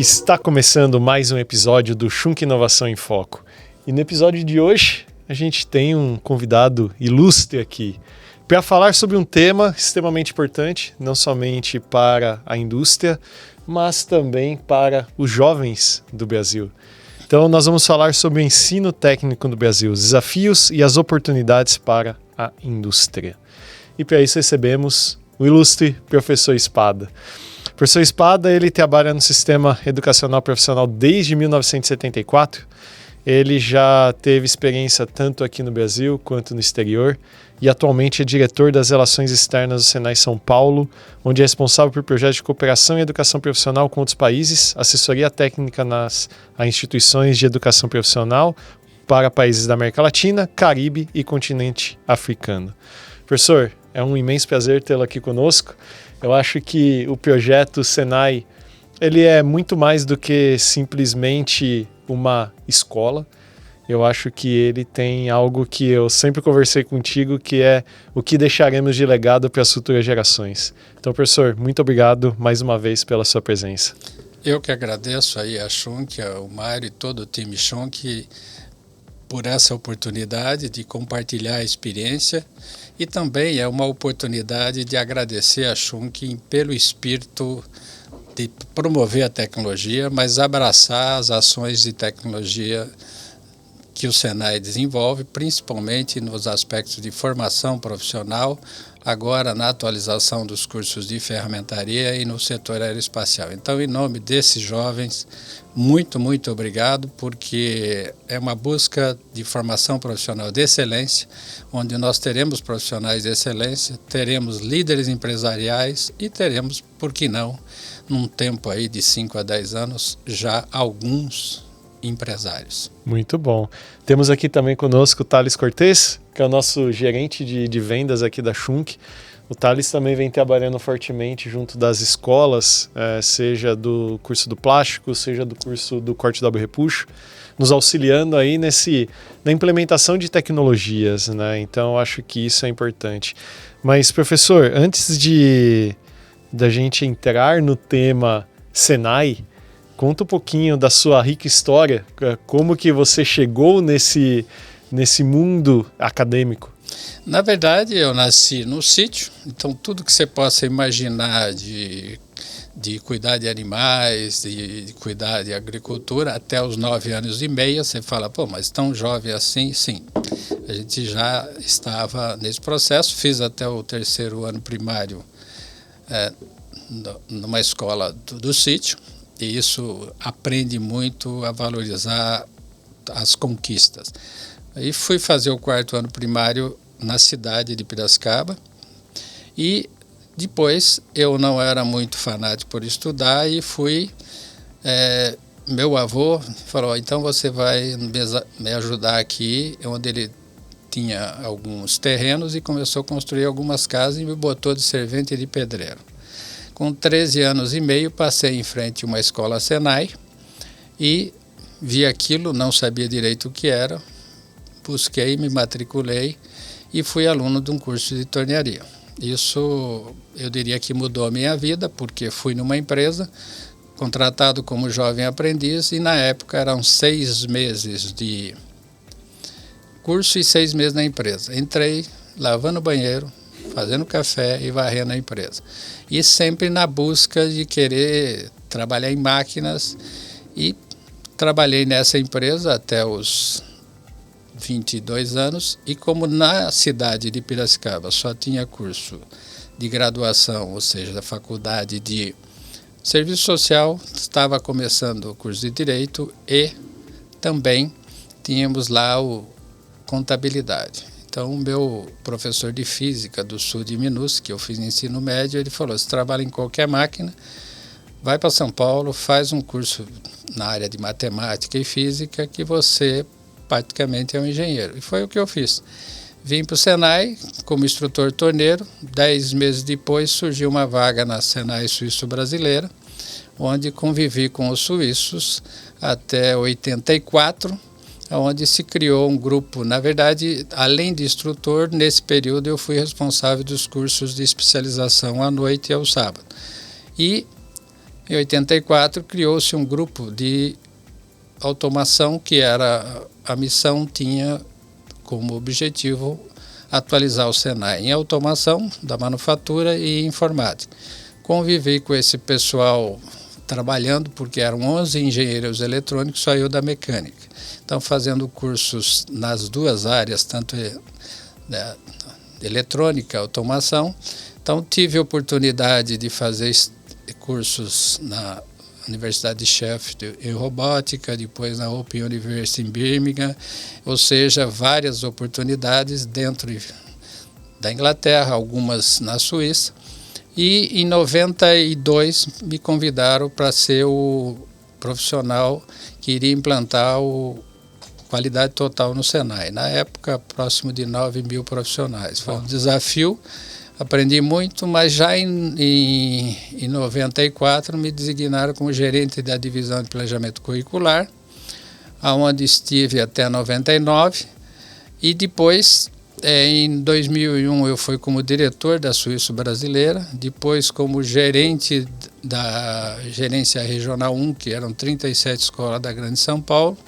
Está começando mais um episódio do Schunk Inovação em Foco. E no episódio de hoje, a gente tem um convidado ilustre aqui para falar sobre um tema extremamente importante, não somente para a indústria, mas também para os jovens do Brasil. Então, nós vamos falar sobre o ensino técnico no Brasil, os desafios e as oportunidades para a indústria. E para isso recebemos o ilustre professor Espada. O professor Espada, ele trabalha no sistema educacional profissional desde 1974. Ele já teve experiência tanto aqui no Brasil quanto no exterior e atualmente é diretor das Relações Externas do Senai São Paulo, onde é responsável por projetos de cooperação e educação profissional com outros países, assessoria técnica a instituições de educação profissional para países da América Latina, Caribe e continente africano. Professor, é um imenso prazer tê-lo aqui conosco. Eu acho que o projeto Senai ele é muito mais do que simplesmente uma escola. Eu acho que ele tem algo que eu sempre conversei contigo, que é o que deixaremos de legado para as futuras gerações. Então, professor, muito obrigado mais uma vez pela sua presença. Eu que agradeço aí a Schunk, ao Mário e todo o time Schunk por essa oportunidade de compartilhar a experiência e também é uma oportunidade de agradecer a Schunk pelo espírito de promover a tecnologia, mas abraçar as ações de tecnologia que o Senai desenvolve, principalmente nos aspectos de formação profissional, agora na atualização dos cursos de ferramentaria e no setor aeroespacial. Então, em nome desses jovens, muito obrigado, porque é uma busca de formação profissional de excelência, onde nós teremos profissionais de excelência, teremos líderes empresariais e teremos, por que não, num tempo aí de 5 a 10 anos, já alguns empresários. Muito bom. Temos aqui também conosco o Thales Cortez, que é o nosso gerente de vendas aqui da Schunk. O Thales também vem trabalhando fortemente junto das escolas, seja do curso do plástico, seja do curso do corte dobro repuxo, nos auxiliando aí na implementação de tecnologias, né? Então, acho que isso é importante. Mas, professor, antes da gente entrar no tema Senai, conta um pouquinho da sua rica história, como que você chegou nesse mundo acadêmico. Na verdade, eu nasci no sítio, então tudo que você possa imaginar de cuidar de animais, de cuidar de agricultura, até os 9 anos e meio, você fala, pô, mas tão jovem assim? Sim, a gente já estava nesse processo, fiz até o 3º ano primário numa escola do sítio, e isso aprende muito a valorizar as conquistas. Aí fui fazer o 4º ano primário na cidade de Piracicaba e depois eu não era muito fanático por estudar e fui... meu avô falou, então você vai me ajudar aqui, onde ele tinha alguns terrenos e começou a construir algumas casas e me botou de servente de pedreiro. Com 13 anos e meio, passei em frente a uma escola Senai e vi aquilo, não sabia direito o que era, busquei, me matriculei e fui aluno de um curso de tornearia. Isso, eu diria que mudou a minha vida, porque fui numa empresa, contratado como jovem aprendiz, e na época eram 6 meses de curso e 6 meses na empresa. Entrei lavando banheiro, fazendo café e varrendo a empresa. E sempre na busca de querer trabalhar em máquinas e trabalhei nessa empresa até os 22 anos e como na cidade de Piracicaba só tinha curso de graduação, ou seja, da faculdade de serviço social, estava começando o curso de Direito e também tínhamos lá o contabilidade. Então, o meu professor de física do sul de Minas, que eu fiz ensino médio, ele falou, você trabalha em qualquer máquina, vai para São Paulo, faz um curso na área de matemática e física que você praticamente é um engenheiro. E foi o que eu fiz. Vim para o Senai como instrutor torneiro, 10 meses depois surgiu uma vaga na Senai Suíço Brasileira, onde convivi com os suíços até 84, onde se criou um grupo. Na verdade, além de instrutor, nesse período eu fui responsável dos cursos de especialização à noite e ao sábado. E Em 84, criou-se um grupo de automação que a missão tinha como objetivo atualizar o Senai em automação da manufatura e informática. Convivi com esse pessoal trabalhando, porque eram 11 engenheiros eletrônicos, só eu da mecânica. Então, fazendo cursos nas duas áreas, tanto eletrônica, automação. Então, tive a oportunidade de fazer cursos na Universidade de Sheffield em robótica, depois na Open University em Birmingham, ou seja, várias oportunidades dentro da Inglaterra, algumas na Suíça. E em 92 me convidaram para ser o profissional que iria implantar o qualidade total no Senai. Na época, próximo de 9 mil profissionais. Foi um desafio. Aprendi muito, mas já em 94 me designaram como gerente da divisão de planejamento curricular, onde estive até 99, e depois, em 2001, eu fui como diretor da Suíça Brasileira, depois como gerente da Gerência Regional 1, que eram 37 escolas da Grande São Paulo.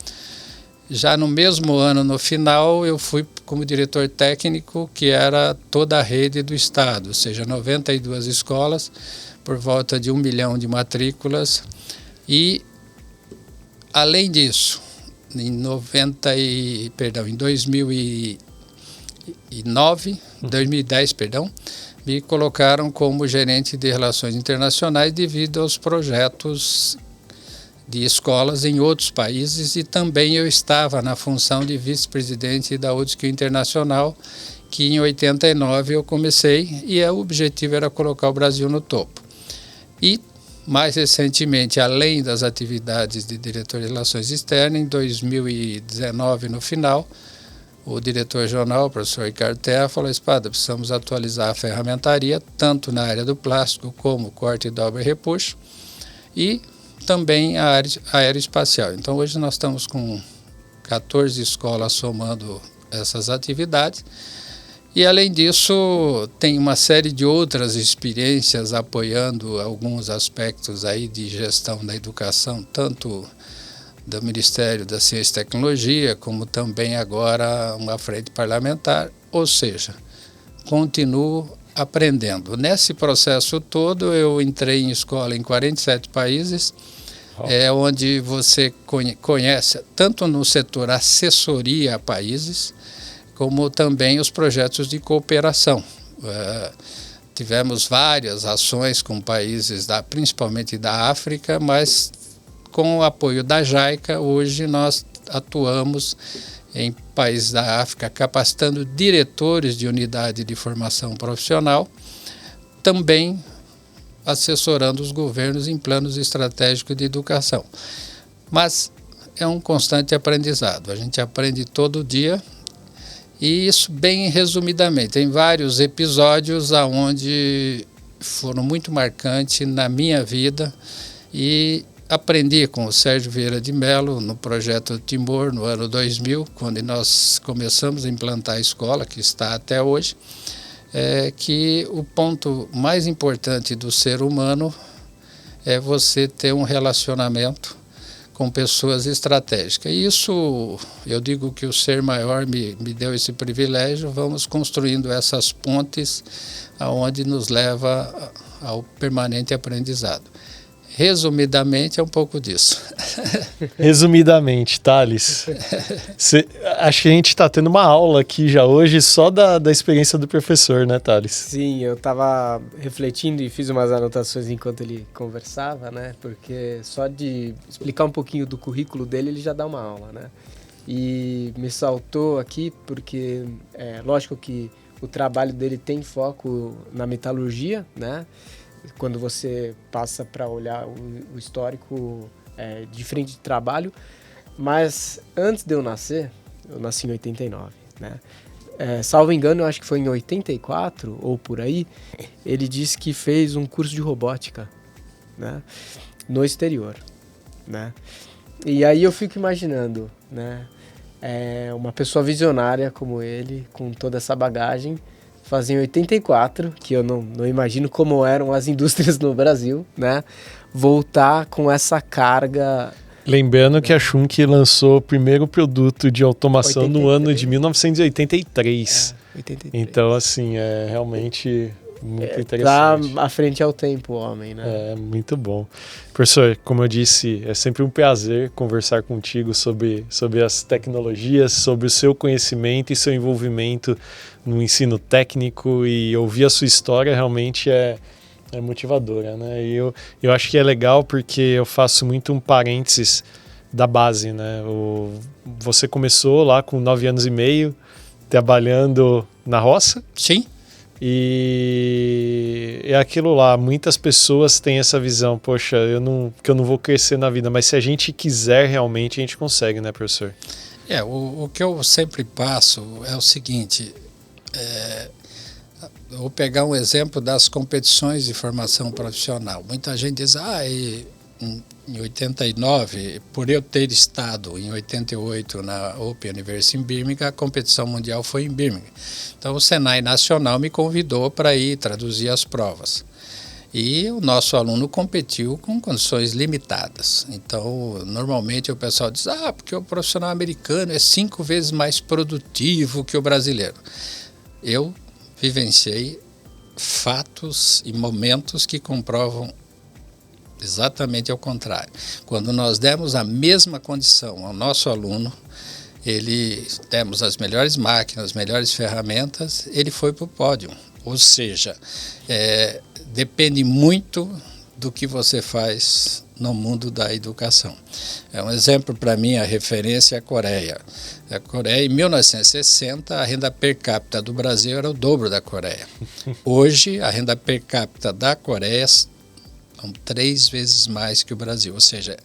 Já no mesmo ano, no final, eu fui como diretor técnico, que era toda a rede do Estado, ou seja, 92 escolas, por volta de 1 milhão de matrículas. E, além disso, em 2010, me colocaram como gerente de relações internacionais devido aos projetos de escolas em outros países, e também eu estava na função de vice-presidente da UDSC Internacional, que em 89 eu comecei, e o objetivo era colocar o Brasil no topo. E, mais recentemente, além das atividades de diretor de relações externas, em 2019, no final, o diretor-geral, o professor Ricardo Terra, falou: Espada, precisamos atualizar a ferramentaria, tanto na área do plástico como corte, dobra e repuxo, e também a área aeroespacial. Então, hoje nós estamos com 14 escolas somando essas atividades. E, além disso, tem uma série de outras experiências apoiando alguns aspectos aí de gestão da educação, tanto do Ministério da Ciência e Tecnologia, como também agora uma frente parlamentar. Ou seja, continuo aprendendo. Nesse processo todo, eu entrei em escola em 47 países, onde você conhece, tanto no setor assessoria a países, como também os projetos de cooperação. Tivemos várias ações com países, principalmente da África, mas com o apoio da JICA, hoje nós atuamos em países da África, capacitando diretores de unidade de formação profissional, também assessorando os governos em planos estratégicos de educação. Mas é um constante aprendizado, a gente aprende todo dia, e isso bem resumidamente. Tem vários episódios onde foram muito marcantes na minha vida, e aprendi com o Sérgio Vieira de Mello no projeto Timor, no ano 2000, quando nós começamos a implantar a escola, que está até hoje, que o ponto mais importante do ser humano é você ter um relacionamento com pessoas estratégicas. E isso, eu digo que o Ser Maior me deu esse privilégio. Vamos construindo essas pontes aonde nos leva ao permanente aprendizado. Resumidamente, é um pouco disso. Resumidamente, Thales, acho que a gente está tendo uma aula aqui já hoje só da experiência do professor, né, Thales? Sim, eu estava refletindo e fiz umas anotações enquanto ele conversava, né? Porque só de explicar um pouquinho do currículo dele, ele já dá uma aula, né? E me saltou aqui porque lógico que o trabalho dele tem foco na metalurgia, né? Quando você passa para olhar o histórico de frente de trabalho, mas antes de eu nascer, eu nasci em 89, né? Salvo engano, eu acho que foi em 84 ou por aí, ele disse que fez um curso de robótica, né? No exterior, né? E aí eu fico imaginando, né? Uma pessoa visionária como ele, com toda essa bagagem, fazia em 84, que eu não imagino como eram as indústrias no Brasil, né? voltar com essa carga. Lembrando que a Schunk lançou o primeiro produto de automação 83. no ano de 1983. 83. Então, assim, é realmente muito Tá interessante. à frente ao tempo, o homem, né? É, muito bom. Professor, como eu disse, é sempre um prazer conversar contigo sobre as tecnologias, sobre o seu conhecimento e seu envolvimento no ensino técnico, e ouvir a sua história realmente é motivadora, né? E eu acho que é legal porque eu faço muito um parênteses da base, né? Você começou lá com 9 anos e meio, trabalhando na roça. Sim. E é aquilo lá, muitas pessoas têm essa visão, poxa, que eu não vou crescer na vida, mas se a gente quiser realmente, a gente consegue, né, professor? O que eu sempre passo é o seguinte, eu vou pegar um exemplo das competições de formação profissional. Muita gente diz, em 89, por eu ter estado em 88 na Open University em Birmingham, a competição mundial foi em Birmingham. Então o Senai Nacional me convidou para ir traduzir as provas. E o nosso aluno competiu com condições limitadas. Então, normalmente o pessoal diz, porque o profissional americano é 5 vezes mais produtivo que o brasileiro. Eu vivenciei fatos e momentos que comprovam exatamente ao contrário. Quando nós demos a mesma condição ao nosso aluno, demos as melhores máquinas, as melhores ferramentas, ele foi para o pódio. Ou seja, depende muito do que você faz no mundo da educação. Um exemplo para mim, a referência é a Coreia. A Coreia, em 1960, a renda per capita do Brasil era o dobro da Coreia. Hoje, a renda per capita da Coreia são 3 vezes mais que o Brasil. Ou seja,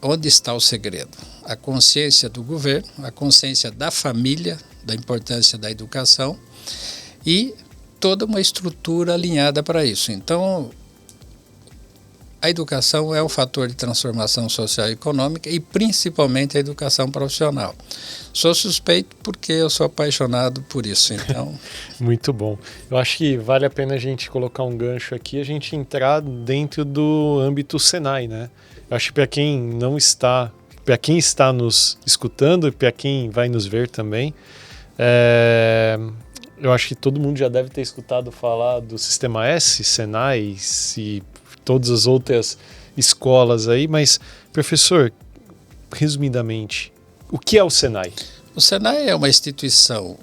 onde está o segredo? A consciência do governo, a consciência da família, da importância da educação e toda uma estrutura alinhada para isso. Então, a educação é um fator de transformação social e econômica e principalmente a educação profissional. Sou suspeito porque eu sou apaixonado por isso, então... Muito bom. Eu acho que vale a pena a gente colocar um gancho aqui, a gente entrar dentro do âmbito Senai, né? Eu acho que para quem não está, para quem está nos escutando e para quem vai nos ver também, eu acho que todo mundo já deve ter escutado falar do Sistema S, Senai e todas as outras escolas aí, mas, professor, resumidamente, o que é o Senai? O Senai é uma instituição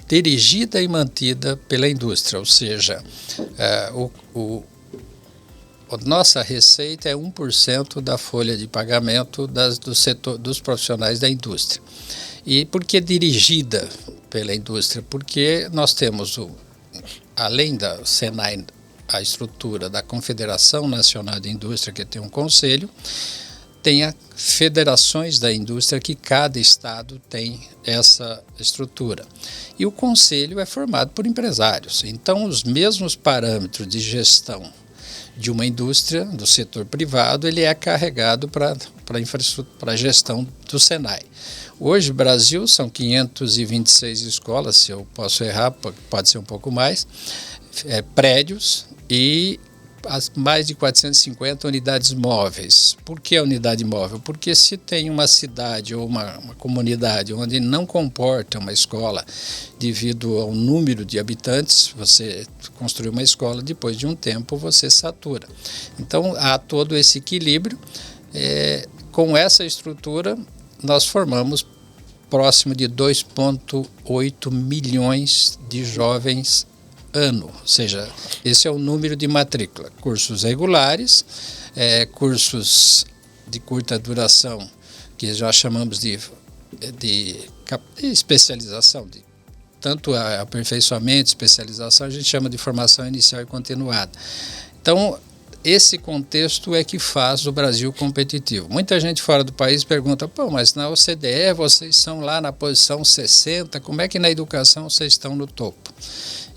dirigida e mantida pela indústria, ou seja, a nossa receita é 1% da folha de pagamento do setor, dos profissionais da indústria. E por que dirigida pela indústria? Porque nós temos, além da Senai, a estrutura da Confederação Nacional de Indústria, que tem um conselho, tem as federações da indústria, que cada estado tem essa estrutura. E o conselho é formado por empresários. Então, os mesmos parâmetros de gestão de uma indústria, do setor privado, ele é carregado para a gestão do Senai. Hoje, no Brasil, são 526 escolas, se eu posso errar, pode ser um pouco mais, prédios e mais de 450 unidades móveis. Por que a unidade móvel? Porque se tem uma cidade ou uma comunidade onde não comporta uma escola devido ao número de habitantes, você construi uma escola, depois de um tempo você satura. Então há todo esse equilíbrio. Com essa estrutura nós formamos próximo de 2,8 milhões de jovens ano, ou seja, esse é o número de matrícula. Cursos regulares, cursos de curta duração, que já chamamos de especialização, tanto aperfeiçoamento, especialização, a gente chama de formação inicial e continuada. Então, esse contexto é que faz o Brasil competitivo. Muita gente fora do país pergunta, mas na OCDE vocês são lá na posição 60, como é que na educação vocês estão no topo?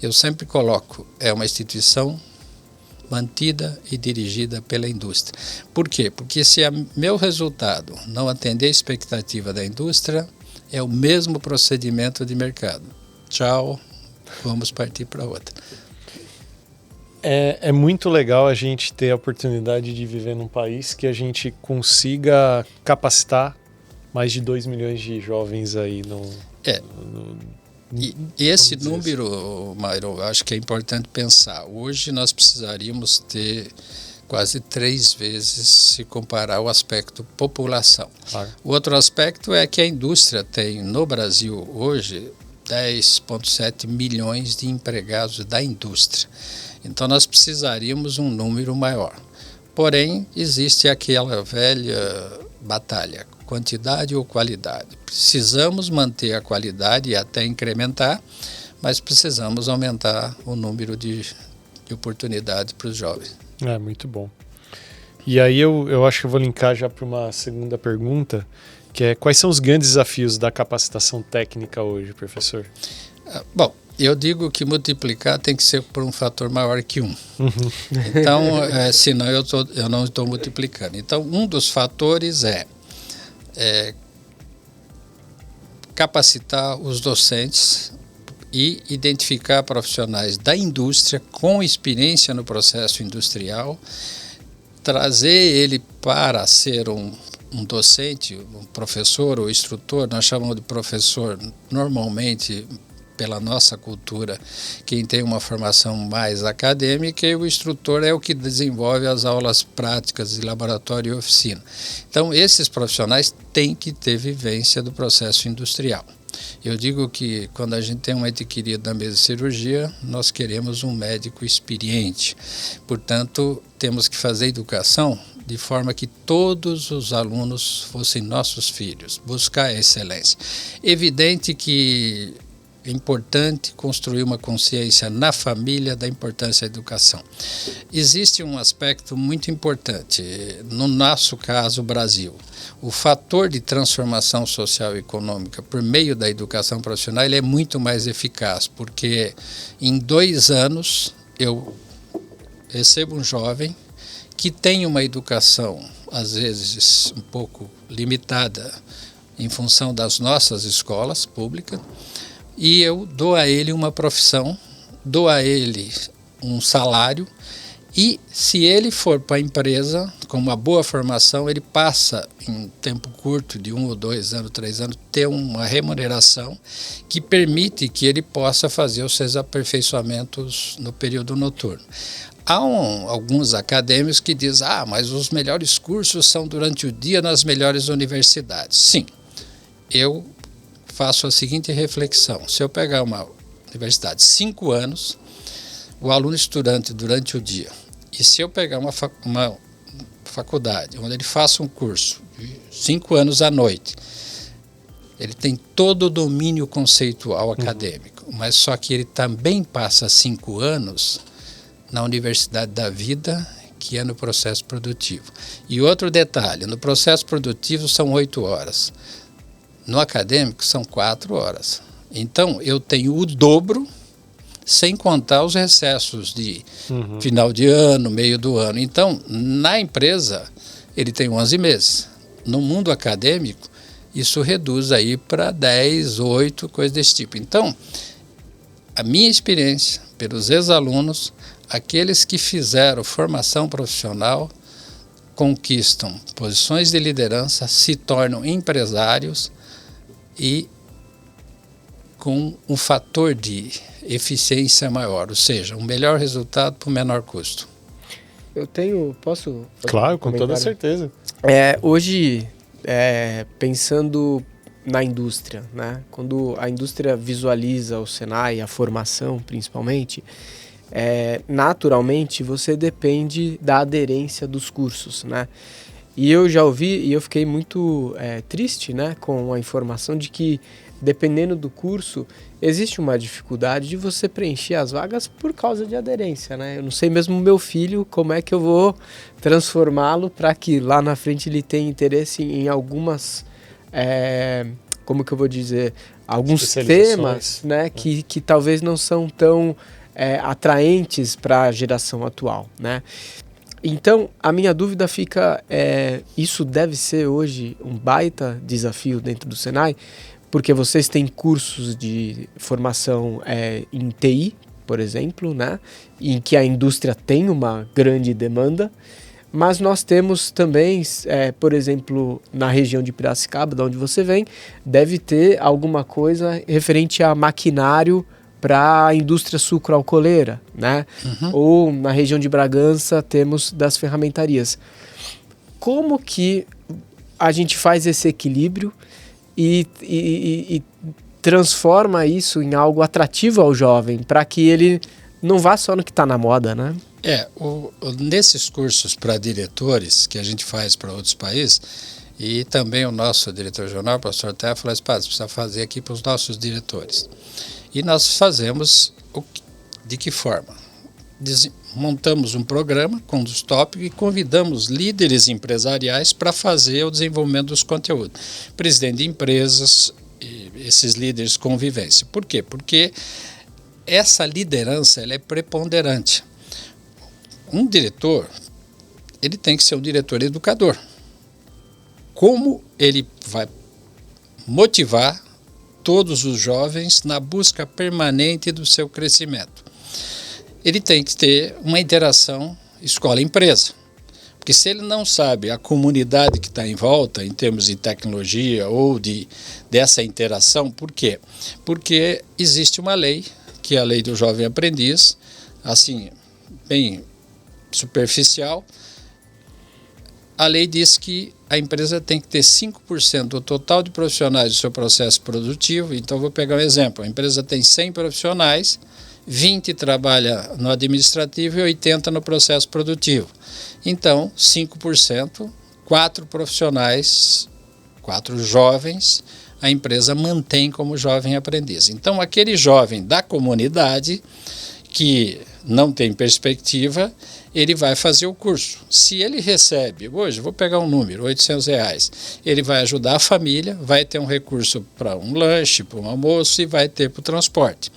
Eu sempre coloco, é uma instituição mantida e dirigida pela indústria. Por quê? Porque se meu resultado não atender a expectativa da indústria, é o mesmo procedimento de mercado. Tchau, vamos partir para outra. É muito legal a gente ter a oportunidade de viver num país que a gente consiga capacitar mais de 2 milhões de jovens aí E esse número, Mairo, eu acho que é importante pensar. Hoje nós precisaríamos ter quase 3 vezes se comparar o aspecto população. Claro. O outro aspecto é que a indústria tem no Brasil hoje 10,7 milhões de empregados da indústria. Então nós precisaríamos um número maior. Porém, existe aquela velha batalha, quantidade ou qualidade. Precisamos manter a qualidade e até incrementar, mas precisamos aumentar o número de oportunidades para os jovens. Muito bom. E aí eu acho que eu vou linkar já para uma segunda pergunta, que é quais são os grandes desafios da capacitação técnica hoje, professor? Bom, eu digo que multiplicar tem que ser por um fator maior que 1. Então, senão eu não estou multiplicando. Então, um dos fatores é capacitar os docentes e identificar profissionais da indústria com experiência no processo industrial, trazer ele para ser um docente, um professor ou instrutor. Nós chamamos de professor normalmente, pela nossa cultura, quem tem uma formação mais acadêmica, e o instrutor é o que desenvolve as aulas práticas de laboratório e oficina. Então, esses profissionais têm que ter vivência do processo industrial. Eu digo que quando a gente tem um ente querido na mesa de cirurgia, nós queremos um médico experiente. Portanto, temos que fazer educação de forma que todos os alunos fossem nossos filhos, buscar a excelência. Evidente que é importante construir uma consciência na família da importância da educação. Existe um aspecto muito importante, no nosso caso, o Brasil. O fator de transformação social e econômica por meio da educação profissional ele é muito mais eficaz, porque em 2 anos eu recebo um jovem que tem uma educação, às vezes um pouco limitada, em função das nossas escolas públicas, e eu dou a ele uma profissão, dou a ele um salário, e se ele for para a empresa com uma boa formação, ele passa em tempo curto, de 1 ou 2 anos, 3 anos, ter uma remuneração que permite que ele possa fazer os seus aperfeiçoamentos no período noturno. Há alguns acadêmicos que dizem, mas os melhores cursos são durante o dia nas melhores universidades. Sim, eu faço a seguinte reflexão: se eu pegar uma universidade 5 anos, o aluno estudante durante o dia, e se eu pegar uma faculdade onde ele faça um curso de 5 anos à noite, ele tem todo o domínio conceitual acadêmico, mas só que ele também passa 5 anos na universidade da vida, que é no processo produtivo. E outro detalhe, no processo produtivo são 8 horas. No acadêmico são 4 horas. Então, eu tenho o dobro, sem contar os recessos de final de ano, meio do ano. Então, na empresa, ele tem 11 meses. No mundo acadêmico, isso reduz aí para 10, 8, coisas desse tipo. Então, a minha experiência pelos ex-alunos, aqueles que fizeram formação profissional, conquistam posições de liderança, se tornam empresários, e com um fator de eficiência maior, ou seja, um melhor resultado por menor custo. Posso? Claro, com toda certeza. Hoje, pensando na indústria, né? Quando a indústria visualiza o Senai, a formação principalmente, naturalmente você depende da aderência dos cursos, né? E eu já ouvi e eu fiquei muito triste, né, com a informação de que, dependendo do curso, existe uma dificuldade de você preencher as vagas por causa de aderência, né? Eu não sei mesmo o meu filho como é que eu vou transformá-lo para que lá na frente ele tenha interesse em algumas, como que eu vou dizer, alguns temas, né, que talvez não são tão atraentes para a geração atual, né? Então, a minha dúvida fica, isso deve ser hoje um baita desafio dentro do Senai, porque vocês têm cursos de formação em TI, por exemplo, né? Em que a indústria tem uma grande demanda. Mas nós temos também, por exemplo, na região de Piracicaba, de onde você vem, deve ter alguma coisa referente a maquinário para a indústria sucroalcooleira, né? Ou na região de Bragança temos das ferramentarias. Como que a gente faz esse equilíbrio e transforma isso em algo atrativo ao jovem, para que ele não vá só no que está na moda, né? Nesses cursos para diretores que a gente faz para outros países, e também o nosso diretor jornal, o pastor Terra, falou assim: você precisa fazer aqui para os nossos diretores. E nós fazemos de que forma? Montamos um programa com os tópicos e convidamos líderes empresariais para fazer o desenvolvimento dos conteúdos. Presidente de empresas, esses líderes de convivência. Por quê? Porque essa liderança ela é preponderante. Um diretor, ele tem que ser um diretor educador. Como ele vai motivar todos os jovens na busca permanente do seu crescimento? Ele tem que ter uma interação escola-empresa. Porque se ele não sabe a comunidade que está em volta, em termos de tecnologia ou dessa interação, por quê? Porque existe uma lei, que é a lei do jovem aprendiz, assim, bem superficial. A lei diz que a empresa tem que ter 5% do total de profissionais do seu processo produtivo. Então, vou pegar um exemplo. A empresa tem 100 profissionais, 20 trabalha no administrativo e 80 no processo produtivo. Então, 5%, 4 profissionais, 4 jovens, a empresa mantém como jovem aprendiz. Então, aquele jovem da comunidade que não tem perspectiva, ele vai fazer o curso. Se ele recebe, hoje, vou pegar um número, R$800, ele vai ajudar a família, vai ter um recurso para um lanche, para um almoço e vai ter para o transporte.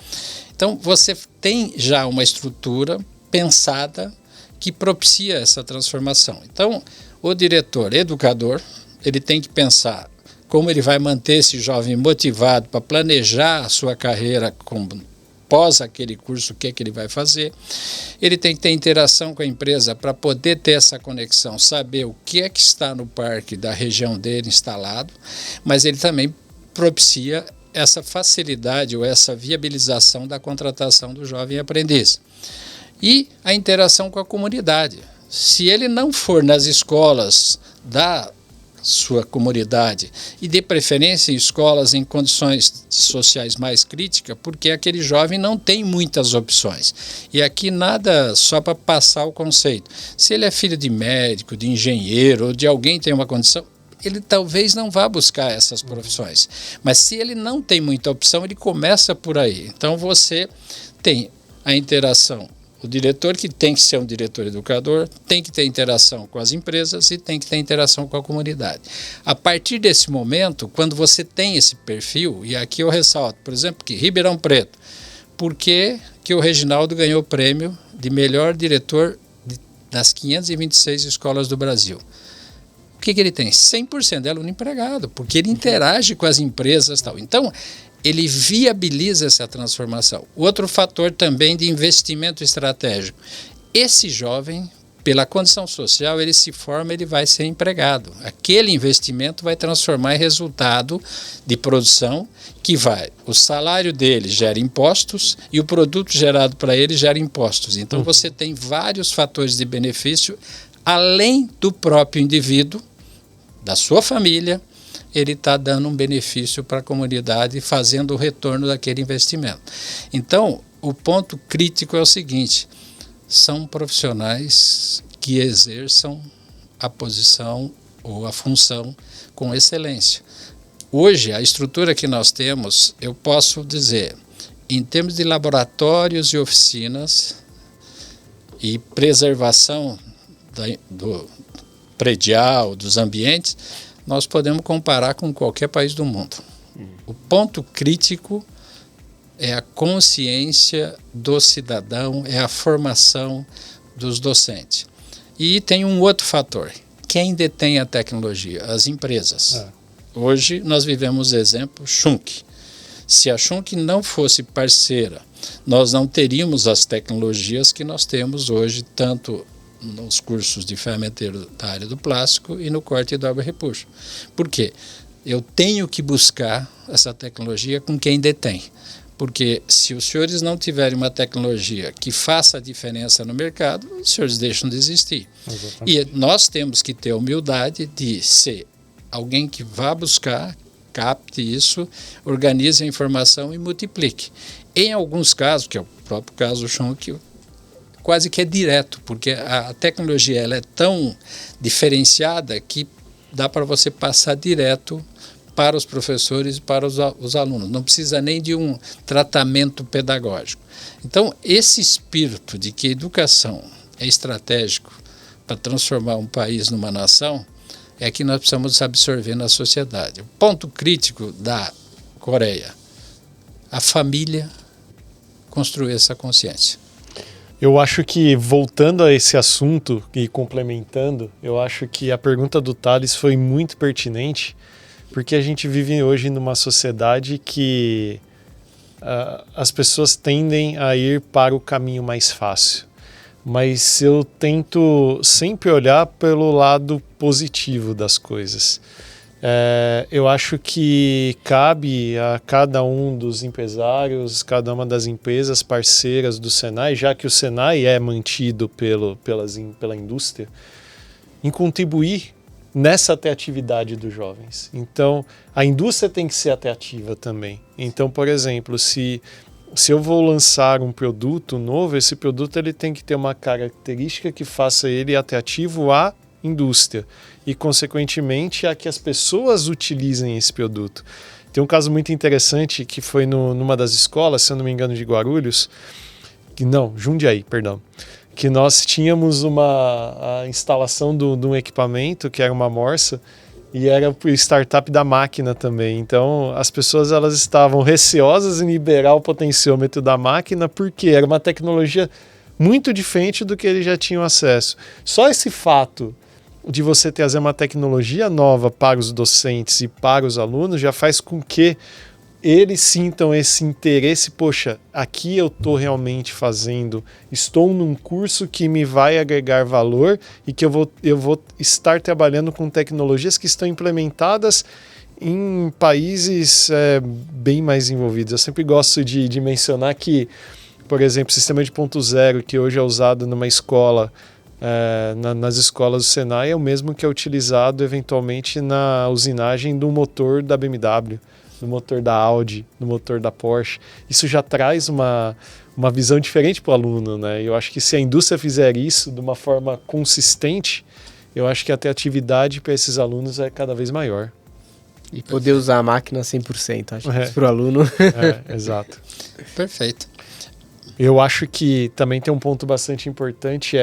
Então, você tem já uma estrutura pensada que propicia essa transformação. Então, o diretor educador, ele tem que pensar como ele vai manter esse jovem motivado para planejar a sua carreira após aquele curso, o que é que ele vai fazer. Ele tem que ter interação com a empresa para poder ter essa conexão, saber o que é que está no parque da região dele instalado, mas ele também propicia essa facilidade ou essa viabilização da contratação do jovem aprendiz. E a interação com a comunidade. Se ele não for nas escolas da sua comunidade e de preferência em escolas em condições sociais mais críticas, porque aquele jovem não tem muitas opções. E aqui nada só para passar o conceito. Se ele é filho de médico, de engenheiro ou de alguém que tem uma condição, ele talvez não vá buscar essas profissões. Mas se ele não tem muita opção, ele começa por aí. Então você tem a interação. O diretor, que tem que ser um diretor educador, tem que ter interação com as empresas e tem que ter interação com a comunidade. A partir desse momento, quando você tem esse perfil, e aqui eu ressalto, por exemplo, que Ribeirão Preto, por que o Reginaldo ganhou o prêmio de melhor diretor das 526 escolas do Brasil? O que ele tem? 100% de aluno empregado, porque ele interage com as empresas e tal. Então, ele viabiliza essa transformação. Outro fator também de investimento estratégico. Esse jovem, pela condição social, ele se forma, ele vai ser empregado. Aquele investimento vai transformar em resultado de produção que o salário dele gera impostos e o produto gerado para ele gera impostos. Então, você tem vários fatores de benefício, além do próprio indivíduo, da sua família, ele está dando um benefício para a comunidade, fazendo o retorno daquele investimento. Então, o ponto crítico é o seguinte: são profissionais que exerçam a posição ou a função com excelência. Hoje, a estrutura que nós temos, eu posso dizer, em termos de laboratórios e oficinas e preservação do predial, dos ambientes, nós podemos comparar com qualquer país do mundo. O ponto crítico é a consciência do cidadão, é a formação dos docentes. E tem um outro fator. Quem detém a tecnologia? As empresas. Hoje nós vivemos o exemplo Schunk. Se a Schunck não fosse parceira, nós não teríamos as tecnologias que nós temos hoje, tanto nos cursos de ferramenteiro da área do plástico e no corte e dobra repuxo. Por quê? Eu tenho que buscar essa tecnologia com quem detém. Porque se os senhores não tiverem uma tecnologia que faça a diferença no mercado, os senhores deixam de existir. Exatamente. E nós temos que ter a humildade de ser alguém que vá buscar, capte isso, organize a informação e multiplique. Em alguns casos, que é o próprio caso do Schunck, quase que é direto, porque a tecnologia ela é tão diferenciada que dá para você passar direto para os professores e para os alunos. Não precisa nem de um tratamento pedagógico. Então, esse espírito de que educação é estratégico para transformar um país numa nação é que nós precisamos absorver na sociedade. O ponto crítico da Coreia, a família construiu essa consciência. Eu acho que, voltando a esse assunto e complementando, eu acho que a pergunta do Thales foi muito pertinente, porque a gente vive hoje numa sociedade que as pessoas tendem a ir para o caminho mais fácil. Mas eu tento sempre olhar pelo lado positivo das coisas. Eu acho que cabe a cada um dos empresários, cada uma das empresas parceiras do Senai, já que o Senai é mantido pela indústria, em contribuir nessa atratividade dos jovens. Então, a indústria tem que ser atrativa também. Então, por exemplo, se eu vou lançar um produto novo, esse produto ele tem que ter uma característica que faça ele atrativo à indústria e, consequentemente, a que as pessoas utilizem esse produto. Tem um caso muito interessante que foi numa das escolas, se eu não me engano, de Guarulhos, Jundiaí, perdão, que nós tínhamos a instalação de um equipamento que era uma morsa e era o startup da máquina também. Então, as pessoas elas estavam receosas em liberar o potenciômetro da máquina porque era uma tecnologia muito diferente do que eles já tinham acesso. Só esse fato de você trazer uma tecnologia nova para os docentes e para os alunos já faz com que eles sintam esse interesse, poxa, aqui eu estou realmente estou num curso que me vai agregar valor e que eu vou estar trabalhando com tecnologias que estão implementadas em países bem mais envolvidos. Eu sempre gosto de mencionar que, por exemplo, o sistema de ponto zero, que hoje é usado numa escola, nas escolas do Senai, é o mesmo que é utilizado eventualmente na usinagem do motor da BMW, no motor da Audi, no motor da Porsche. Isso já traz uma visão diferente para o aluno, né? Eu acho que se a indústria fizer isso de uma forma consistente, eu acho que a atratividade para esses alunos é cada vez maior. E poder usar a máquina 100%, acho que isso para o aluno. Exato. Perfeito. Eu acho que também tem um ponto bastante importante,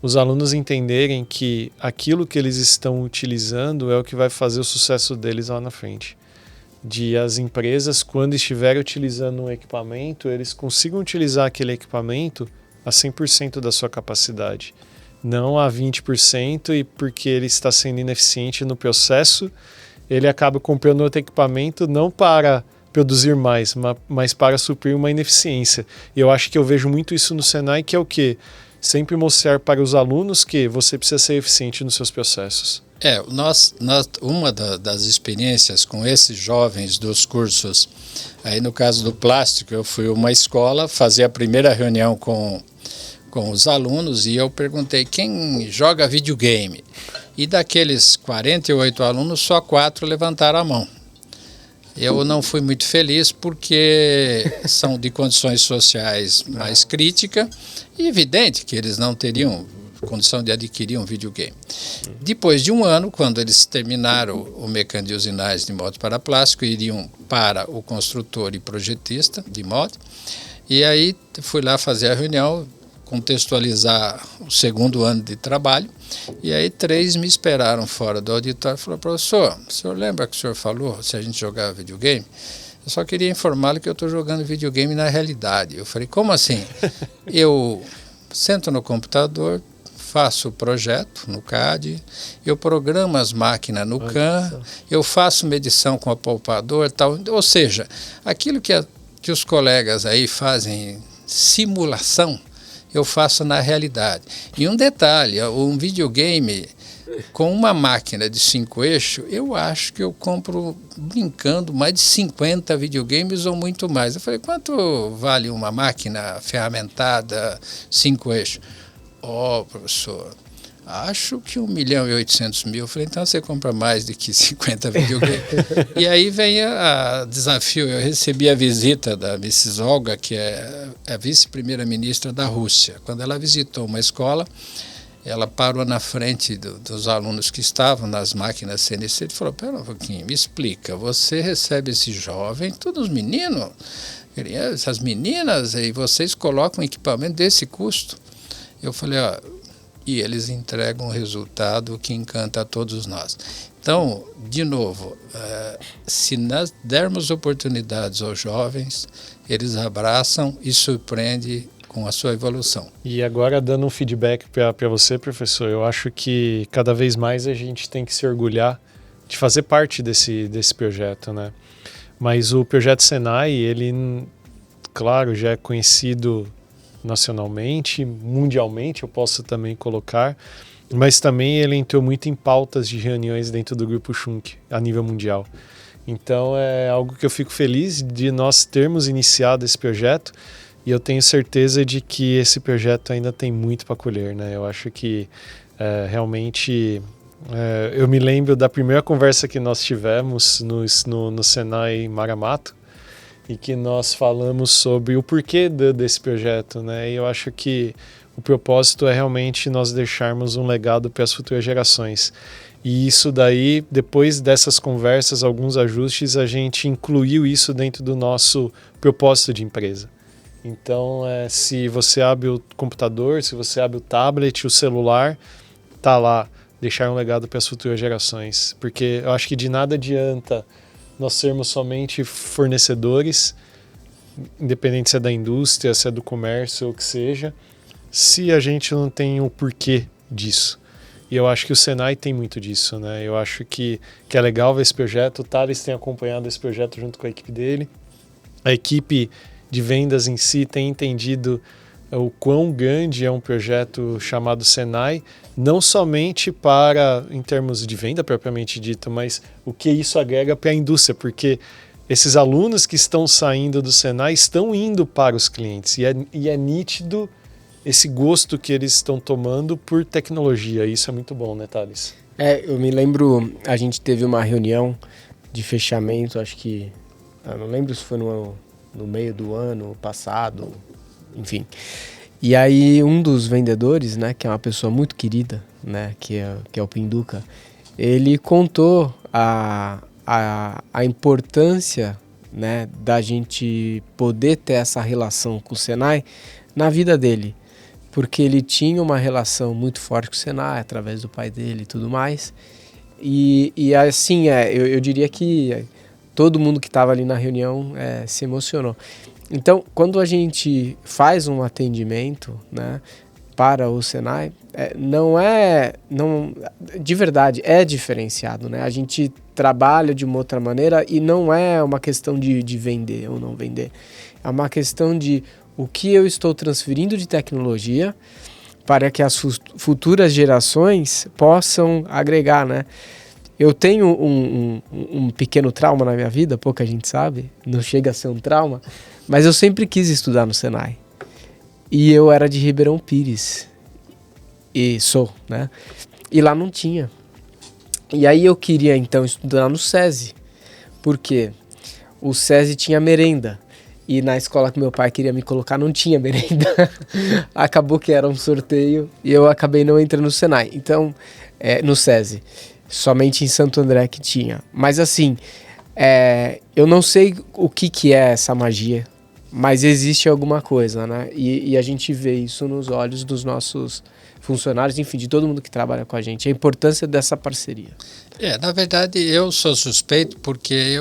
os alunos entenderem que aquilo que eles estão utilizando é o que vai fazer o sucesso deles lá na frente. De as empresas, quando estiverem utilizando um equipamento, eles consigam utilizar aquele equipamento a 100% da sua capacidade. Não a 20%, e porque ele está sendo ineficiente no processo, ele acaba comprando outro equipamento não para produzir mais, mas para suprir uma ineficiência. E eu acho que eu vejo muito isso no Senai, que é o quê? Sempre mostrar para os alunos que você precisa ser eficiente nos seus processos. Uma das experiências com esses jovens dos cursos, aí no caso do plástico, eu fui a uma escola fazer a primeira reunião com os alunos e eu perguntei quem joga videogame. E daqueles 48 alunos, só 4 levantaram a mão. Eu não fui muito feliz porque são de condições sociais mais críticas e evidente que eles não teriam condição de adquirir um videogame. Depois de um ano, quando eles terminaram o mecânico de usinagem de moto para plástico, iriam para o construtor e projetista de moto, e aí fui lá fazer a reunião, contextualizar o segundo ano de trabalho, e aí 3 me esperaram fora do auditório e falaram: professor, o senhor lembra que o senhor falou se a gente jogava videogame? Eu só queria informá-lo que eu estou jogando videogame na realidade. Eu falei: como assim? Eu sento no computador, faço o projeto no CAD, eu programo as máquinas no CAM, eu faço medição com apalpador, tal. Ou seja, aquilo que os colegas aí fazem simulação, eu faço na realidade. E um detalhe, um videogame com uma máquina de 5 eixos, eu acho que eu compro, brincando, mais de 50 videogames ou muito mais. Eu falei, quanto vale uma máquina ferramentada 5 eixos? Professor, acho que 1.800.000. Eu falei, então você compra mais do que 50 videogames. E aí vem o desafio. Eu recebi a visita da Mrs. Olga, que é a vice-primeira-ministra da Rússia. Quando ela visitou uma escola, ela parou na frente dos alunos que estavam nas máquinas CNC e falou, pera um pouquinho, me explica, você recebe esse jovem, todos os meninos, essas meninas, e vocês colocam equipamento desse custo? Eu falei, e eles entregam um resultado que encanta a todos nós. Então, de novo, se nós dermos oportunidades aos jovens, eles abraçam e surpreendem com a sua evolução. E agora, dando um feedback para você, professor, eu acho que cada vez mais a gente tem que se orgulhar de fazer parte desse projeto, né? Mas o projeto Senai, ele, claro, já é conhecido nacionalmente, mundialmente, eu posso também colocar, mas também ele entrou muito em pautas de reuniões dentro do Grupo Schunk, a nível mundial. Então, é algo que eu fico feliz de nós termos iniciado esse projeto. E eu tenho certeza de que esse projeto ainda tem muito para colher, né? Eu acho que realmente... eu me lembro da primeira conversa que nós tivemos no Senai Maramato e que nós falamos sobre o porquê desse projeto, né? E eu acho que o propósito é realmente nós deixarmos um legado para as futuras gerações. E isso daí, depois dessas conversas, alguns ajustes, a gente incluiu isso dentro do nosso propósito de empresa. Então, se você abre o computador, se você abre o tablet, o celular, tá lá, deixar um legado para as futuras gerações. Porque eu acho que de nada adianta nós sermos somente fornecedores, independente se é da indústria, se é do comércio ou o que seja, se a gente não tem o porquê disso. E eu acho que o Senai tem muito disso, né? Eu acho que é legal ver esse projeto. O Thales tem acompanhado esse projeto junto com a equipe dele. A equipe de vendas em si tem entendido o quão grande é um projeto chamado Senai, não somente em termos de venda propriamente dito, mas o que isso agrega para a indústria, porque esses alunos que estão saindo do Senai estão indo para os clientes e é nítido esse gosto que eles estão tomando por tecnologia. Isso é muito bom, né, Thales? Eu me lembro, a gente teve uma reunião de fechamento, acho que, eu não lembro se foi no meio do ano passado, enfim. E aí um dos vendedores, né, que é uma pessoa muito querida, né, que é o Pinduca, ele contou a importância, né, da gente poder ter essa relação com o Senai na vida dele, porque ele tinha uma relação muito forte com o Senai, através do pai dele e tudo mais, e assim, eu diria que todo mundo que estava ali na reunião se emocionou. Então, quando a gente faz um atendimento, né, para o Senai, de verdade, é diferenciado, né? A gente trabalha de uma outra maneira e não é uma questão de vender ou não vender. É uma questão de o que eu estou transferindo de tecnologia para que as futuras gerações possam agregar, né? Eu tenho um pequeno trauma na minha vida, pouca gente sabe, não chega a ser um trauma, mas eu sempre quis estudar no Senai. E eu era de Ribeirão Pires, e sou, né? E lá não tinha. E aí eu queria então estudar no SESI, porque o SESI tinha merenda, e na escola que meu pai queria me colocar não tinha merenda. Acabou que era um sorteio, e eu acabei não entrando no Senai, então, no SESI. Somente em Santo André que tinha. Mas assim, eu não sei o que é essa magia, mas existe alguma coisa, né? E a gente vê isso nos olhos dos nossos funcionários, enfim, de todo mundo que trabalha com a gente, a importância dessa parceria. Na verdade, eu sou suspeito porque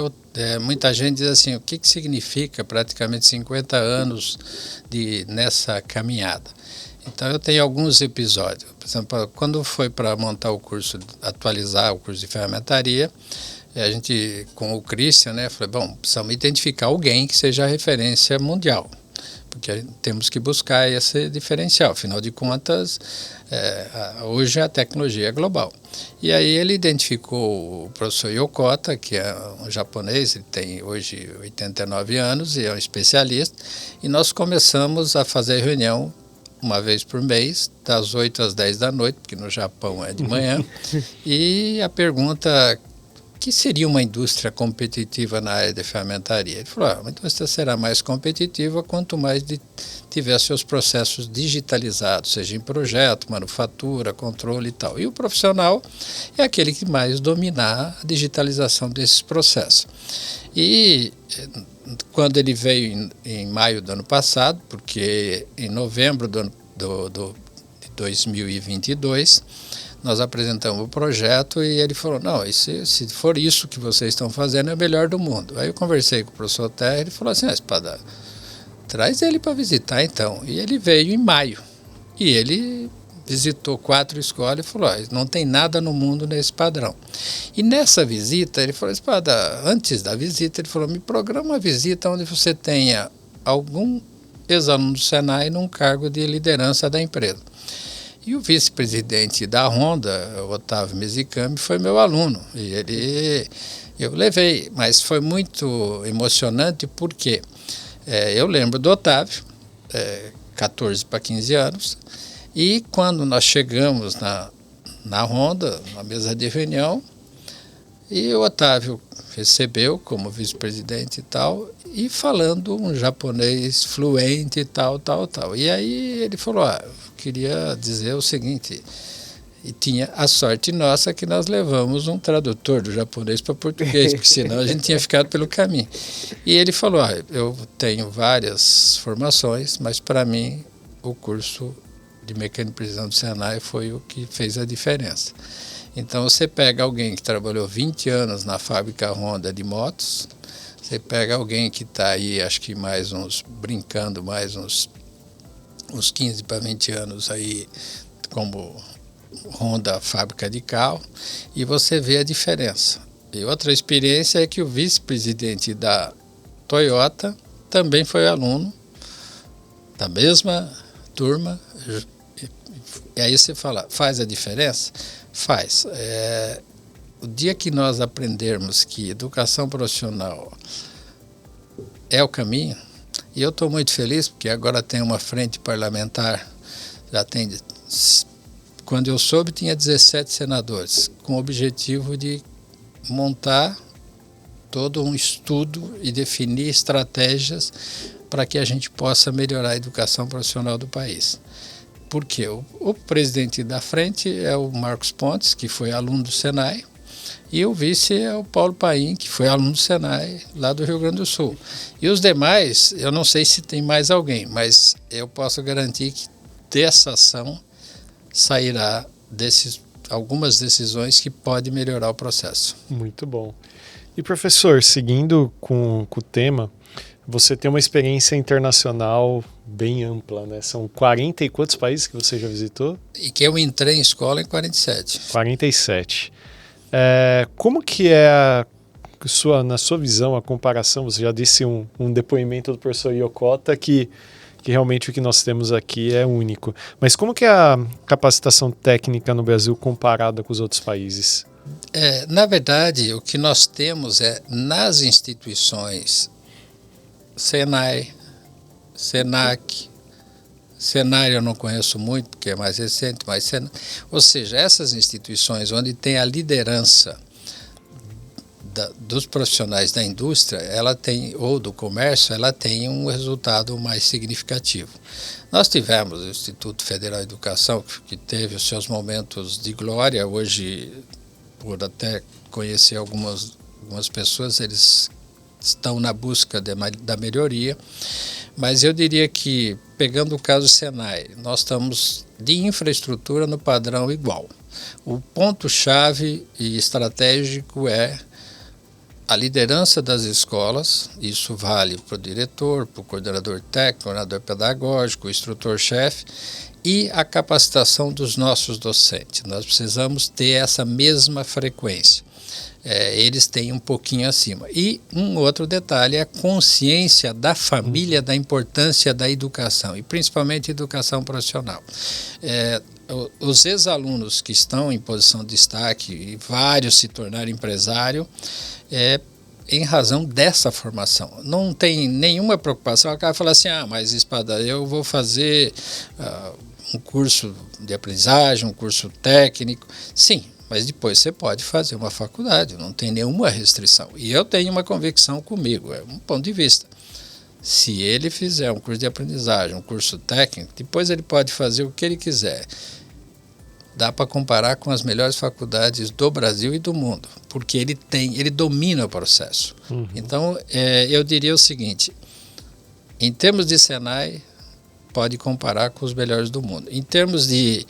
muita gente diz assim, o que significa praticamente 50 anos nessa caminhada? Então eu tenho alguns episódios. Por exemplo, quando foi para montar o curso, atualizar o curso de ferramentaria, a gente, com o Christian, né, falei, bom, precisamos identificar alguém que seja a referência mundial, porque temos que buscar esse diferencial. Afinal de contas, hoje a tecnologia é global. E aí ele identificou o professor Yokota, que é um japonês, ele tem hoje 89 anos e é um especialista, e nós começamos a fazer reunião uma vez por mês, das 8 às 10 da noite, porque no Japão é de manhã, e a pergunta: o que seria uma indústria competitiva na área de fermentaria? Ele falou, uma indústria será mais competitiva quanto mais tiver seus processos digitalizados, seja em projeto, manufatura, controle e tal. E o profissional é aquele que mais dominar a digitalização desses processos. E quando ele veio em maio do ano passado, porque em novembro de 2022, nós apresentamos o projeto e ele falou, não, se for isso que vocês estão fazendo, é o melhor do mundo. Aí eu conversei com o professor Terra e ele falou assim, Espada, traz ele para visitar então. E ele veio em maio. E ele visitou 4 escolas e falou, não tem nada no mundo nesse padrão. E nessa visita, ele falou, Espada, antes da visita, ele falou, me programa uma visita onde você tenha algum ex-aluno do Senai num cargo de liderança da empresa. E o vice-presidente da Honda, o Otávio Mizikami, foi meu aluno. E eu levei, mas foi muito emocionante porque eu lembro do Otávio, 14 para 15 anos, e quando nós chegamos na Honda, na mesa de reunião, e o Otávio recebeu como vice-presidente e tal, e falando um japonês fluente e tal. E aí ele falou, queria dizer o seguinte, e tinha a sorte nossa que nós levamos um tradutor do japonês para português, porque senão a gente tinha ficado pelo caminho. E ele falou, eu tenho várias formações, mas para mim o curso de mecânica de precisão do Senai foi o que fez a diferença. Então você pega alguém que trabalhou 20 anos na fábrica Honda de motos, você pega alguém que está aí, acho que brincando mais uns 15 para 20 anos aí como Honda fábrica de carro, e você vê a diferença. E outra experiência é que o vice-presidente da Toyota também foi aluno da mesma turma. E aí você fala, faz a diferença? Faz. O dia que nós aprendermos que educação profissional é o caminho, e eu estou muito feliz porque agora tem uma frente parlamentar, já tem, quando eu soube, tinha 17 senadores, com o objetivo de montar todo um estudo e definir estratégias para que a gente possa melhorar a educação profissional do país. Porque o presidente da frente é o Marcos Pontes, que foi aluno do Senai, e o vice é o Paulo Paim, que foi aluno do Senai, lá do Rio Grande do Sul. E os demais, eu não sei se tem mais alguém, mas eu posso garantir que dessa ação sairá algumas decisões que podem melhorar o processo. Muito bom. E professor, seguindo com o tema, você tem uma experiência internacional bem ampla, né? São 40 e quantos países que você já visitou? E que eu entrei em escola em 47. 47. Como que é, na sua visão, a comparação? Você já disse um depoimento do professor Yokota que realmente o que nós temos aqui é único. Mas como que é a capacitação técnica no Brasil comparada com os outros países? Na verdade, o que nós temos nas instituições Senai, Senac, Senai eu não conheço muito, porque é mais recente, mas ou seja, essas instituições onde tem a liderança dos profissionais da indústria, ela tem, ou do comércio, ela tem um resultado mais significativo. Nós tivemos o Instituto Federal de Educação, que teve os seus momentos de glória, hoje, por até conhecer algumas pessoas, eles estão na busca da melhoria, mas eu diria que, pegando o caso Senai, nós estamos de infraestrutura no padrão igual. O ponto-chave e estratégico é a liderança das escolas, isso vale para o diretor, para o coordenador técnico, coordenador pedagógico, o instrutor-chefe, e a capacitação dos nossos docentes. Nós precisamos ter essa mesma frequência. Eles têm um pouquinho acima. E um outro detalhe é a consciência da família da importância da educação, e principalmente educação profissional. Os ex-alunos que estão em posição de destaque, e vários se tornaram empresário, em razão dessa formação. Não tem nenhuma preocupação. O cara fala assim, mas Espada, eu vou fazer um curso de aprendizagem, um curso técnico. Sim, mas depois você pode fazer uma faculdade, não tem nenhuma restrição. E eu tenho uma convicção comigo, é um ponto de vista. Se ele fizer um curso de aprendizagem, um curso técnico, depois ele pode fazer o que ele quiser. Dá para comparar com as melhores faculdades do Brasil e do mundo, porque ele domina o processo. Uhum. Então, eu diria o seguinte, em termos de Senai, pode comparar com os melhores do mundo. Em termos de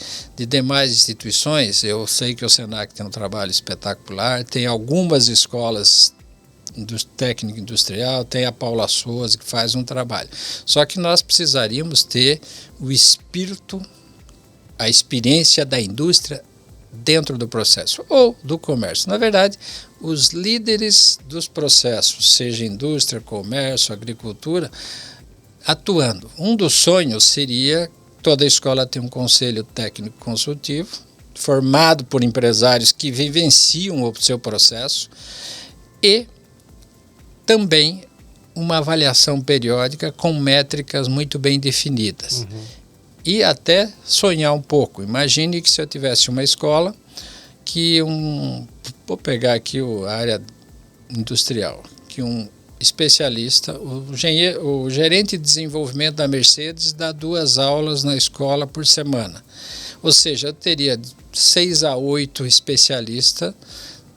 demais instituições, eu sei que o Senac tem um trabalho espetacular, tem algumas escolas técnico industrial, tem a Paula Souza que faz um trabalho. Só que nós precisaríamos ter o espírito, a experiência da indústria dentro do processo, ou do comércio. Na verdade, os líderes dos processos, seja indústria, comércio, agricultura, atuando. Um dos sonhos seria toda a escola ter um conselho técnico consultivo, formado por empresários que vivenciam o seu processo, e também uma avaliação periódica com métricas muito bem definidas. Uhum. E até sonhar um pouco. Imagine que se eu tivesse uma escola que vou pegar aqui a área industrial, que um especialista, o gerente de desenvolvimento da Mercedes dá 2 aulas na escola por semana. Ou seja, eu teria 6 a 8 especialistas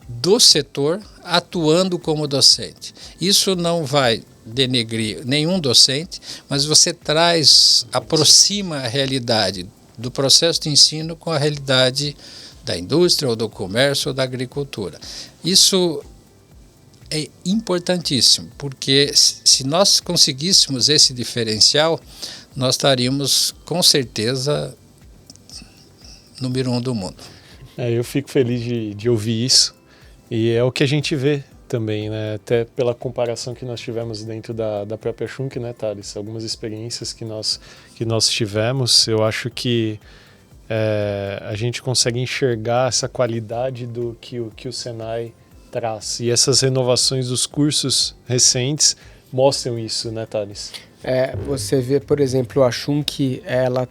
do setor atuando como docente. Isso não vai denegrir nenhum docente, mas você aproxima a realidade do processo de ensino com a realidade da indústria, ou do comércio, ou da agricultura. Isso é importantíssimo, porque se nós conseguíssemos esse diferencial, nós estaríamos, com certeza, número 1 do mundo. Eu fico feliz de ouvir isso, e é o que a gente vê também, né? Até pela comparação que nós tivemos dentro da própria Schunk, né, Thales? Algumas experiências que nós tivemos, eu acho que a gente consegue enxergar essa qualidade do que o Senai traz. E essas renovações dos cursos recentes mostram isso, né, Thales? Você vê, por exemplo, a Schunk, ela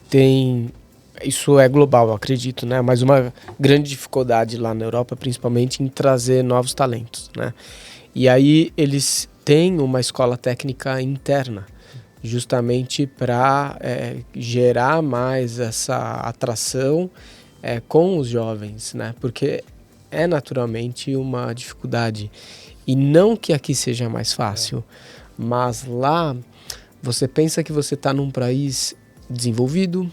tem... Isso é global, eu acredito, né? Mas uma grande dificuldade lá na Europa, principalmente, em trazer novos talentos, né? E aí eles têm uma escola técnica interna, justamente para gerar mais essa atração com os jovens, né? Porque é naturalmente uma dificuldade. E não que aqui seja mais fácil, mas lá você pensa que você está num país desenvolvido,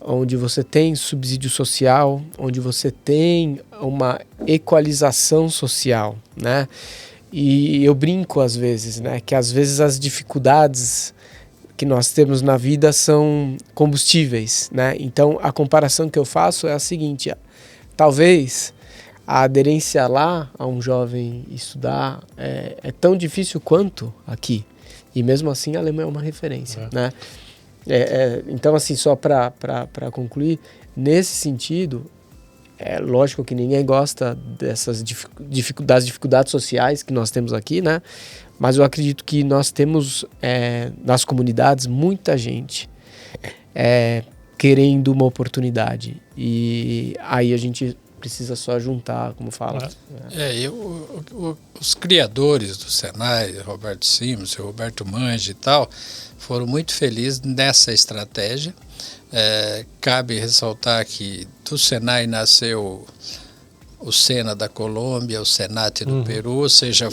onde você tem subsídio social, onde você tem uma equalização social, né? E eu brinco às vezes, né? Que às vezes as dificuldades que nós temos na vida são combustíveis, né? Então a comparação que eu faço é a seguinte: talvez a aderência lá a um jovem estudar é tão difícil quanto aqui, e mesmo assim a Alemanha é uma referência, né? Então, assim, só para concluir, nesse sentido, é lógico que ninguém gosta dessas dificuldades sociais que nós temos aqui, né? Mas eu acredito que nós temos nas comunidades muita gente querendo uma oportunidade, e aí a gente precisa só juntar, como fala. Os criadores do Senai, Roberto Simas, Roberto Mange e tal, foram muito felizes nessa estratégia. Cabe ressaltar que do Senai nasceu o Sena da Colômbia, o Senat do Peru, ou seja,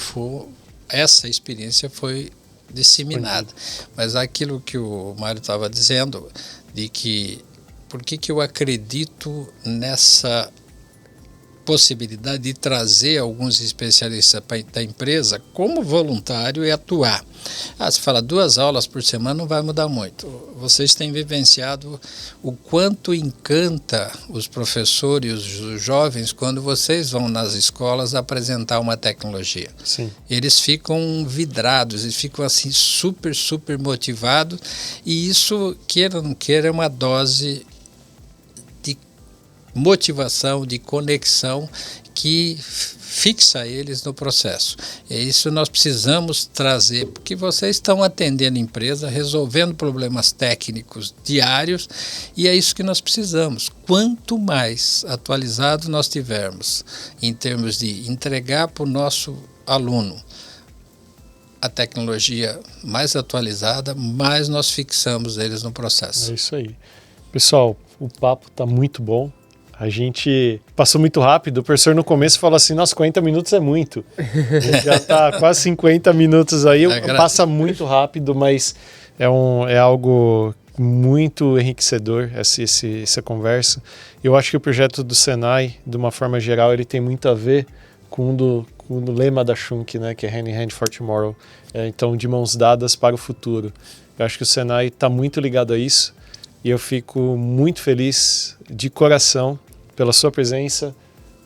essa experiência foi disseminada. Mas aquilo que o Mário estava dizendo, de que por que eu acredito nessa possibilidade de trazer alguns especialistas da empresa como voluntário e atuar. Você fala 2 aulas por semana não vai mudar muito. Vocês têm vivenciado o quanto encanta os professores, os jovens, quando vocês vão nas escolas apresentar uma tecnologia. Sim. Eles ficam vidrados, eles ficam assim super, super motivados, e isso, queira ou não queira, é uma dose motivação, de conexão que fixa eles no processo. É isso que nós precisamos trazer, porque vocês estão atendendo a empresa, resolvendo problemas técnicos diários, e é isso que nós precisamos. Quanto mais atualizado nós tivermos em termos de entregar para o nosso aluno a tecnologia mais atualizada, mais nós fixamos eles no processo. É isso aí. Pessoal, o papo está muito bom. A gente passou muito rápido. O professor no começo falou assim, nossa, 40 minutos é muito. Já está quase 50 minutos aí. Passa muito rápido, mas é algo muito enriquecedor essa conversa. Eu acho que o projeto do Senai, de uma forma geral, ele tem muito a ver com o lema da Schunk, né, que é Hand in Hand for Tomorrow. Então, de mãos dadas para o futuro. Eu acho que o Senai está muito ligado a isso. E eu fico muito feliz de coração pela sua presença,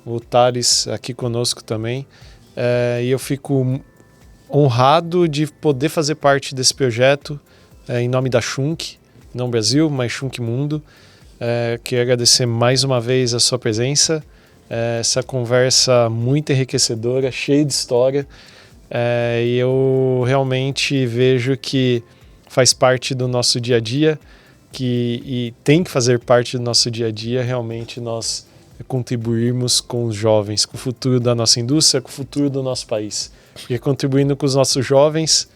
o Thales aqui conosco também, e eu fico honrado de poder fazer parte desse projeto em nome da Schunk, não Brasil, mas Schunk Mundo. Quero agradecer mais uma vez a sua presença, essa conversa muito enriquecedora, cheia de história, e eu realmente vejo que faz parte do nosso dia a dia, e tem que fazer parte do nosso dia a dia realmente nós contribuirmos com os jovens, com o futuro da nossa indústria, com o futuro do nosso país. Porque contribuindo com os nossos jovens,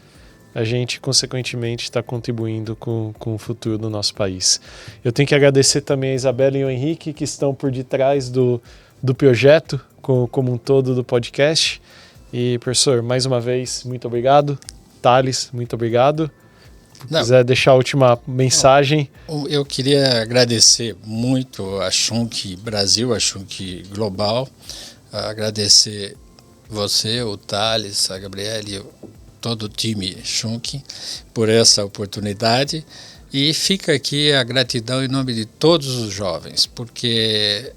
a gente consequentemente está contribuindo com o futuro do nosso país. Eu tenho que agradecer também a Isabela e o Henrique, que estão por detrás do projeto como um todo do podcast. E, professor, mais uma vez, muito obrigado. Thales, muito obrigado. Se quiser deixar a última mensagem. Eu queria agradecer muito a Schunk Brasil, a Schunk Global, agradecer você, o Thales, a Gabriele, todo o time Schunk por essa oportunidade, e fica aqui a gratidão em nome de todos os jovens, porque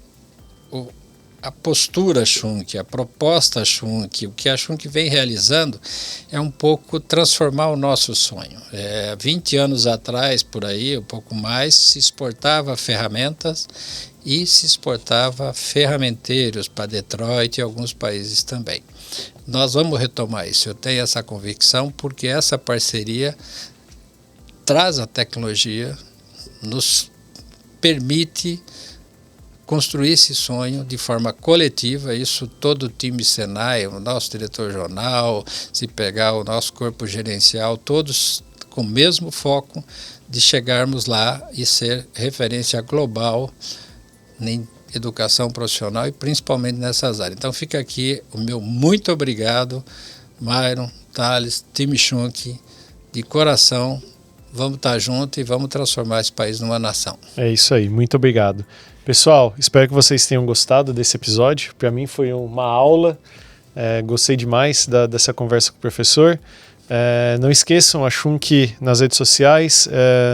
a postura Schunk, a proposta Schunk, o que a Schunk vem realizando é um pouco transformar o nosso sonho. 20 anos atrás, por aí, um pouco mais, se exportava ferramentas e se exportava ferramenteiros para Detroit e alguns países também. Nós vamos retomar isso, eu tenho essa convicção, porque essa parceria traz a tecnologia, nos permite construir esse sonho de forma coletiva. Isso todo o time Senai, o nosso diretor jornal, se pegar o nosso corpo gerencial, todos com o mesmo foco de chegarmos lá e ser referência global em educação profissional e principalmente nessas áreas. Então fica aqui o meu muito obrigado, Myron, Thales, time Schunk, de coração. Vamos estar juntos e vamos transformar esse país numa nação. É isso aí, muito obrigado. Pessoal, espero que vocês tenham gostado desse episódio. Para mim foi uma aula, gostei demais dessa conversa com o professor. Não esqueçam a Schunk nas redes sociais,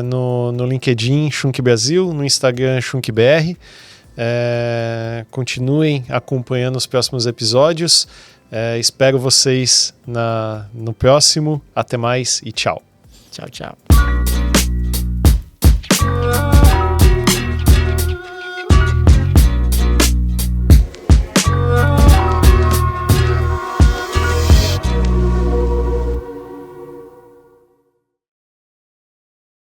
no LinkedIn Schunk Brasil, no Instagram Schunk BR. Continuem acompanhando os próximos episódios. Espero vocês no próximo. Até mais e tchau. Tchau, tchau.